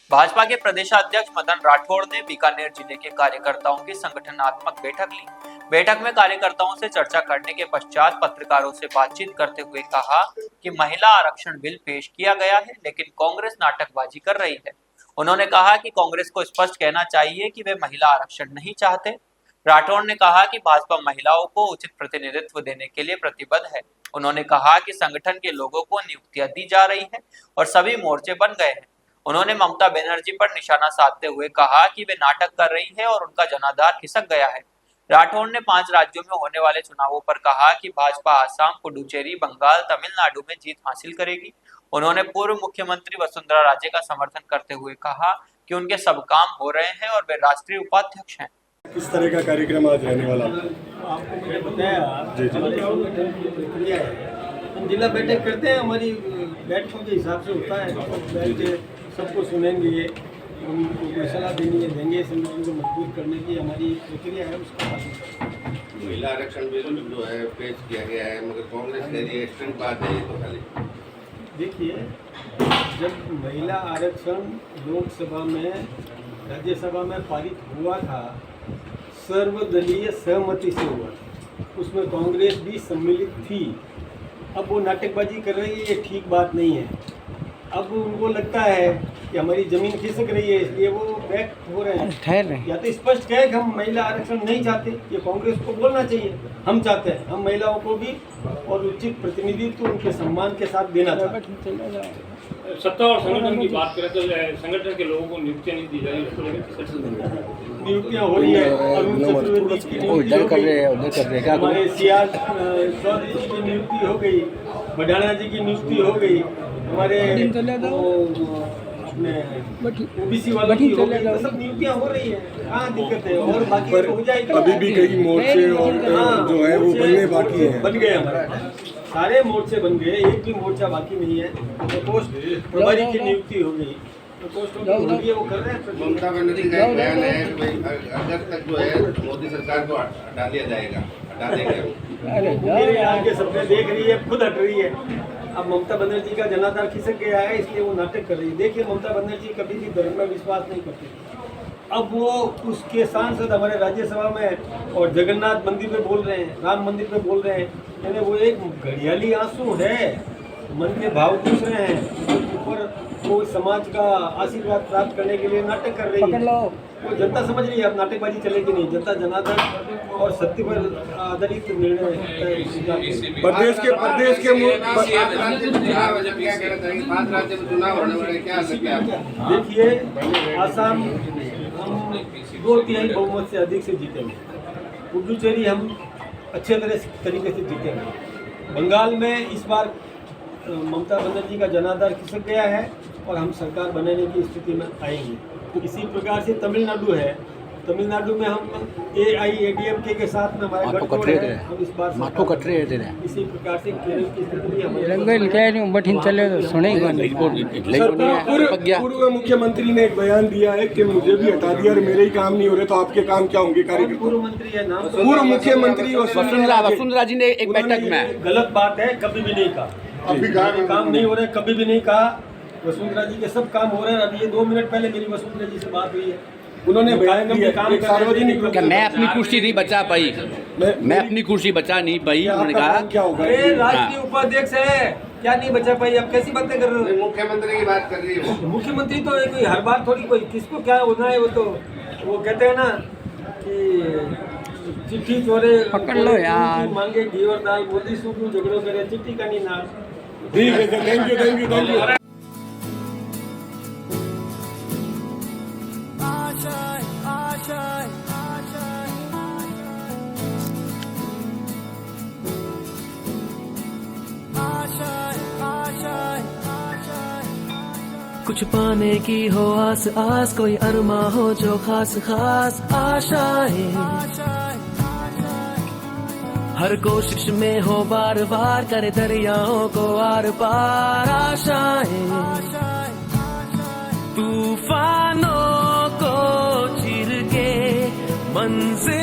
भाजपा के प्रदेशाध्यक्ष मदन राठौड़ ने बीकानेर जिले के कार्यकर्ताओं की संगठनात्मक बैठक ली। बैठक में कार्यकर्ताओं से चर्चा करने के पश्चात पत्रकारों से बातचीत करते हुए कहा कि महिला आरक्षण बिल पेश किया गया है, लेकिन कांग्रेस नाटकबाजी कर रही है। उन्होंने कहा कि कांग्रेस को स्पष्ट कहना चाहिए कि वे महिला आरक्षण नहीं चाहते। राठौड़ ने कहा कि भाजपा महिलाओं को उचित प्रतिनिधित्व देने के लिए प्रतिबद्ध है। उन्होंने कहा कि संगठन के लोगों को नियुक्तियां दी जा रही है और सभी मोर्चे बन गए हैं। उन्होंने ममता बनर्जी पर निशाना साधते हुए कहा कि वे नाटक कर रही है और उनका जनाधार खिसक गया है। राठौड़ ने 5 राज्यों में होने वाले चुनावों पर कहा कि भाजपा आसाम, पुडुचेरी, बंगाल, तमिलनाडु में जीत हासिल करेगी। उन्होंने पूर्व मुख्यमंत्री वसुंधरा राजे का समर्थन करते हुए कहा कि उनके सब काम हो रहे हैं और वे राष्ट्रीय उपाध्यक्ष हैं। किस तरह का कार्यक्रम आज रहने वाला? आपको मैंने बताया जी। प्रक्रिया है। हम जिला बैठक करते हैं, हमारी बैठकों के हिसाब से होता है। बैठ के सबको सुनेंगे, उनको कोई सलाह देनी है देंगे, संगठन को मजबूत करने की हमारी प्रक्रिया है। उसका महिला आरक्षण बिल जो है पेश किया गया है, मगर कांग्रेस के लिए एक्सटेंट बात है ये तो खाली। देखिए, जब महिला आरक्षण लोकसभा में, राज्यसभा में पारित हुआ था, सर्वदलीय सहमति से हुआ, उसमें कांग्रेस भी सम्मिलित थी। अब वो नाटकबाजी कर रही है, ये ठीक बात नहीं है। अब उनको लगता है कि हमारी ज़मीन खिसक रही है, इसलिए वो बैक हो रहे हैं। या तो स्पष्ट कहे कि हम महिला आरक्षण नहीं चाहते, ये कांग्रेस को बोलना चाहिए। हम चाहते हैं, हम महिलाओं को भी और उचित प्रतिनिधित्व उनके सम्मान के साथ देना चाहते हैं। सत्ता और संगठन की बात करें तो संगठन के लोगों को नियुक्तियां नहीं दी जा रही, नियुक्तियाँ हो रही है। अरुण चतुर्वेदी की नियुक्ति हो गई, हमारे CR चौधरी जी की नियुक्ति हो गई, बढ़ाना जी की नियुक्ति हो गई, हमारे OBC वालों की हो गई। तो सब नियुक्तियाँ हो रही है, कहाँ दिक्कत है? और बाकी पर हो जाएगी। अभी भी कई मोर्चे और जो है वो बनने बाकी हैं। बन गए, हमारे सारे मोर्चे बन गए, एक भी मोर्चा बाकी नहीं है। तो पोस्ट प्रभारी की नियुक्ति हो गई, तो पोस्ट हो गई है, वो कर रहे हैं। ममता बनर्जी का एक बयान है कि भाई अगस्त तक जो है मोदी सरकार को हटा दिया जाएगा, हटा देंगे। मेरे आगे सबने देख रही है, खुद हट रही है। अब ममता बनर्जी का जनाधार खिसक गया है, इसलिए वो नाटक कर रही है। देखिए, ममता बनर्जी कभी भी धर्म में विश्वास नहीं करती। अब वो उसके सांसद हमारे राज्यसभा में और जगन्नाथ मंदिर पे बोल रहे हैं, राम मंदिर पे बोल रहे हैं, यानी वो एक घड़ियाली आंसू है, मन के भाव पूछ रहे हैं। ऊपर वो समाज का आशीर्वाद प्राप्त करने के लिए नाटक कर रही है। वो जनता समझ रही है, अब नाटकबाजी चलेगी नहीं। जनता जनाधार और सत्य पर आधारित निर्णय प्रदेश के 5 राज्य में चुनाव होने वाले, क्या लगता है आपको? देखिए, आसाम हम 2/3 बहुमत से अधिक से जीतेंगे। पुडुचेरी हम अच्छे तरीके से जीतेंगे। बंगाल में इस बार ममता बनर्जी का जनाधार खिसक गया है और हम सरकार बनाने की स्थिति में आएंगे। इसी प्रकार से तमिलनाडु है, तमिलनाडु में हम AIADMK के साथ में हमारे गठजोड़ है, हम इस बार इसी प्रकार से केरल की स्थिति भी सर, पूर्व मुख्यमंत्री ने एक बयान दिया है कि मुझे भी हटा दिया और मेरे ही काम नहीं हो रहे, तो आपके काम क्या होंगे? कार्यक्रम पूर्व मंत्री है, नाम पूर्व मुख्यमंत्री वसुंधरा जी ने एक बैठक में, गलत बात है, कभी भी नहीं कहा। अभी काम नहीं हो रहे, कभी भी नहीं कहा। वसुंधरा जी के सब काम हो रहे हैं। अभी ये 2 मिनट पहले मेरी वसुंधरा जी से बात हुई है, उन्होंने बयान दिया, एक सार्वजनिक कि मैं अपनी कुर्सी नहीं बचा पाई, मैं अपनी कुर्सी बचा नहीं पाई। उन्होंने कहा क्या होगा? अरे राष्ट्रीय उपाध्यक्ष है, क्या नहीं बचा पाई? अब कैसी बातें कर रहे हो? मुख्यमंत्री की बात कर रही है। मुख्यमंत्री तो कोई हर बार थोड़ी, कोई किसको क्या होना है, वो कहते हैं ना कि चिट्ठी चोरे पकड़ लो यार, मांगे घी और दाल, मोदी सूखू झगड़ो करे, चिट्ठी का नहीं नाम। ठीक है सर, थैंक यू। कुछ पाने की हो आस आस, कोई अरमा हो जो खास खास आशाएं, हर कोशिश में हो बार बार, करे दरियाओं को आर पार आशाएं, तूफानों को चीर के मंजिल